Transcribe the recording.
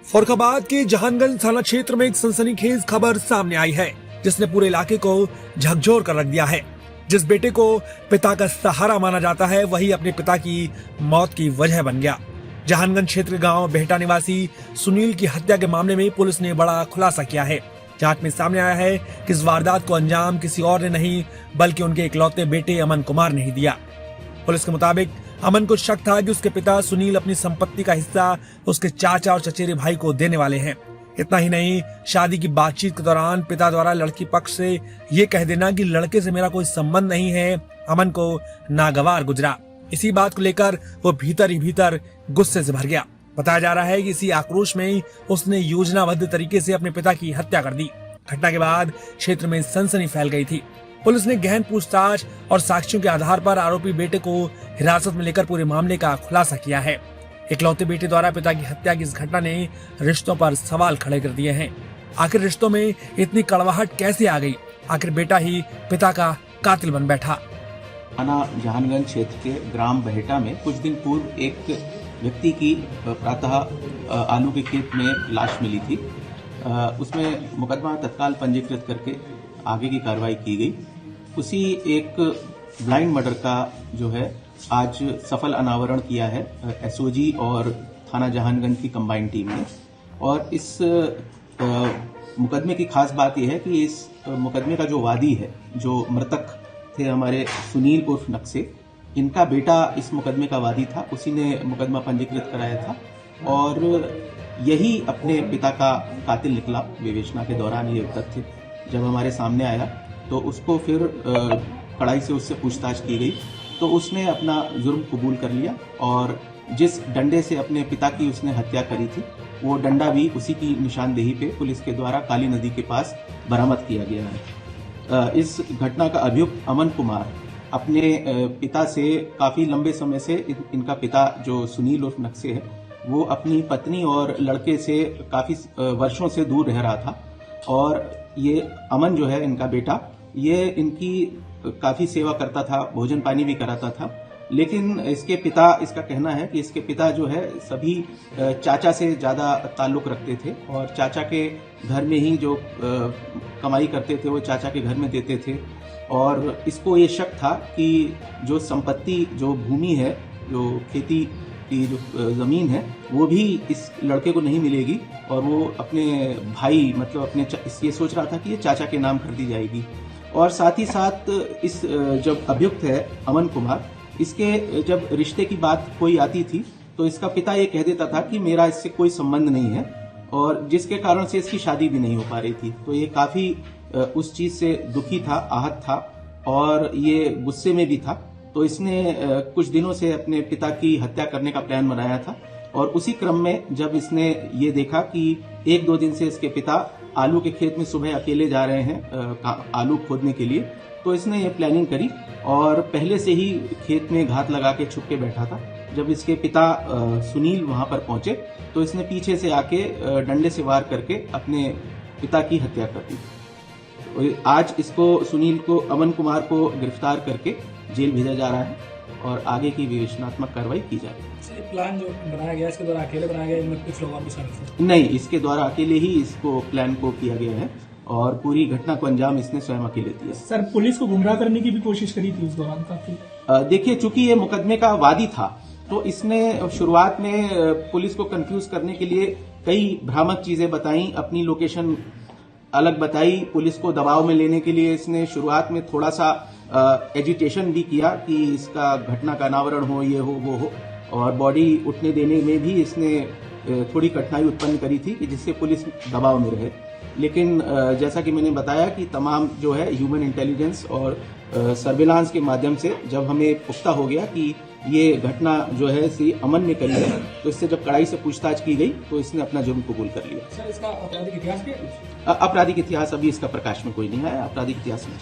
फर्रुखाबाद के जहानगंज थाना क्षेत्र में एक सनसनीखेज खबर सामने आई है, जिसने पूरे इलाके को झकझोर कर रख दिया है। जिस बेटे को पिता का सहारा माना जाता है, वही अपने पिता की मौत की वजह बन गया। जहानगंज क्षेत्र गांव बेहटा निवासी सुनील की हत्या के मामले में पुलिस ने बड़ा खुलासा किया है। जांच में सामने आया है कि इस वारदात को अंजाम किसी और ने नहीं, बल्कि उनके इकलौते बेटे अमन कुमार ने ही दिया। पुलिस के मुताबिक अमन को शक था कि उसके पिता सुनील अपनी संपत्ति का हिस्सा उसके चाचा और चचेरे भाई को देने वाले हैं। इतना ही नहीं, शादी की बातचीत के दौरान पिता द्वारा लड़की पक्ष से ये कह देना कि लड़के से मेरा कोई संबंध नहीं है, अमन को नागवार गुजरा। इसी बात को लेकर वो भीतर ही भीतर गुस्से से भर गया। बताया जा रहा है कि इसी आक्रोश में उसने योजनाबद्ध तरीके से अपने पिता की हत्या कर दी। घटना के बाद क्षेत्र में सनसनी फैल गई थी। पुलिस ने गहन पूछताछ और साक्ष्यों के आधार पर आरोपी बेटे को हिरासत में लेकर पूरे मामले का खुलासा किया है। इकलौते बेटे द्वारा पिता की हत्या की इस घटना ने रिश्तों पर सवाल खड़े कर दिए हैं। आखिर रिश्तों में इतनी कड़वाहट कैसे आ गई? आखिर बेटा ही पिता का कातिल बन बैठा। थाना जहानगंज क्षेत्र के ग्राम बहेटा में कुछ दिन पूर्व एक व्यक्ति की प्रातः आलू के खेत में लाश मिली थी। उसमें मुकदमा तत्काल पंजीकृत करके आगे की कार्रवाई की गई। उसी एक ब्लाइंड मर्डर का जो है आज सफल अनावरण किया है एसओजी और थाना जहानगंज की कंबाइंड टीम ने। और इस मुकदमे की खास बात यह है कि इस मुकदमे का जो वादी है, जो मृतक थे हमारे सुनील उर्फ नक्से, इनका बेटा इस मुकदमे का वादी था। उसी ने मुकदमा पंजीकृत कराया था और यही अपने पिता का कातिल निकला। विवेचना के दौरान ये तथ्य जब हमारे सामने आया तो उसको फिर कड़ाई से उससे पूछताछ की गई तो उसने अपना जुर्म कबूल कर लिया और जिस डंडे से अपने पिता की उसने हत्या करी थी, वो डंडा भी उसी की निशानदेही पे पुलिस के द्वारा काली नदी के पास बरामद किया गया है। इस घटना का अभियुक्त अमन कुमार अपने पिता से काफ़ी लंबे समय से, इनका पिता जो सुनील उर्फ नक्से है, वो अपनी पत्नी और लड़के से काफ़ी वर्षों से दूर रह रहा था। और ये अमन जो है इनका बेटा, ये इनकी काफ़ी सेवा करता था, भोजन पानी भी कराता था। लेकिन इसके पिता, इसका कहना है कि इसके पिता जो है सभी चाचा से ज़्यादा ताल्लुक़ रखते थे और चाचा के घर में ही जो कमाई करते थे वो चाचा के घर में देते थे। और इसको ये शक था कि जो संपत्ति, जो भूमि है, जो खेती की जो ज़मीन है, वो भी इस लड़के को नहीं मिलेगी और वो अपने भाई, मतलब अपने ये सोच रहा था कि ये चाचा के नाम कर दी जाएगी। और साथ ही साथ इस जब अभियुक्त है अमन कुमार, इसके जब रिश्ते की बात कोई आती थी तो इसका पिता ये कह देता था कि मेरा इससे कोई संबंध नहीं है, और जिसके कारण से इसकी शादी भी नहीं हो पा रही थी। तो ये काफ़ी उस चीज़ से दुखी था, आहत था और ये गुस्से में भी था। तो इसने कुछ दिनों से अपने पिता की हत्या करने का प्लान बनाया था। और उसी क्रम में जब इसने ये देखा कि 1-2 दिन से इसके पिता आलू के खेत में सुबह अकेले जा रहे हैं आलू खोदने के लिए, तो इसने ये प्लानिंग करी और पहले से ही खेत में घात लगा के छुप के बैठा था। जब इसके पिता सुनील वहां पर पहुंचे तो इसने पीछे से आके डंडे से वार करके अपने पिता की हत्या कर दी। आज इसको, सुनील को, अमन कुमार को गिरफ्तार करके जेल भेजा जा रहा है और आगे की विवेचनात्मक कार्रवाई की जा रही है। प्लान जो बनाया गया, इसके द्वारा अकेले बनाया गया, इनमें कुछ लोग भी शामिल? नहीं, इसके द्वारा अकेले ही इसको प्लान को किया गया है और पूरी घटना को अंजाम इसने स्वयं अकेले दिया। सर, पुलिस को गुमराह करने की भी कोशिश करी थी उस दौरान काफी? देखिए, चूंकि ये मुकदमे का वादी था तो इसने शुरुआत में पुलिस को कंफ्यूज करने के लिए कई भ्रामक चीजें बताई, अपनी लोकेशन अलग बताई। पुलिस को दबाव में लेने के लिए इसने शुरुआत में थोड़ा सा एजिटेशन भी किया कि इसका घटना का अनावरण हो, ये हो, वो हो, और बॉडी उठने देने में भी इसने थोड़ी कठिनाई उत्पन्न करी थी कि जिससे पुलिस दबाव में रहे। लेकिन जैसा कि मैंने बताया कि तमाम जो है ह्यूमन इंटेलिजेंस और सर्विलांस के माध्यम से जब हमें पुख्ता हो गया कि ये घटना जो है श्री अमन ने करी है, तो इससे जब कड़ाई से पूछताछ की गई तो इसने अपना जुर्म कबूल कर लिया। सर, इसका आपराधिक इतिहास क्या है? आपराधिक इतिहास अभी इसका प्रकाश में कोई नहीं आया। आपराधिक इतिहास में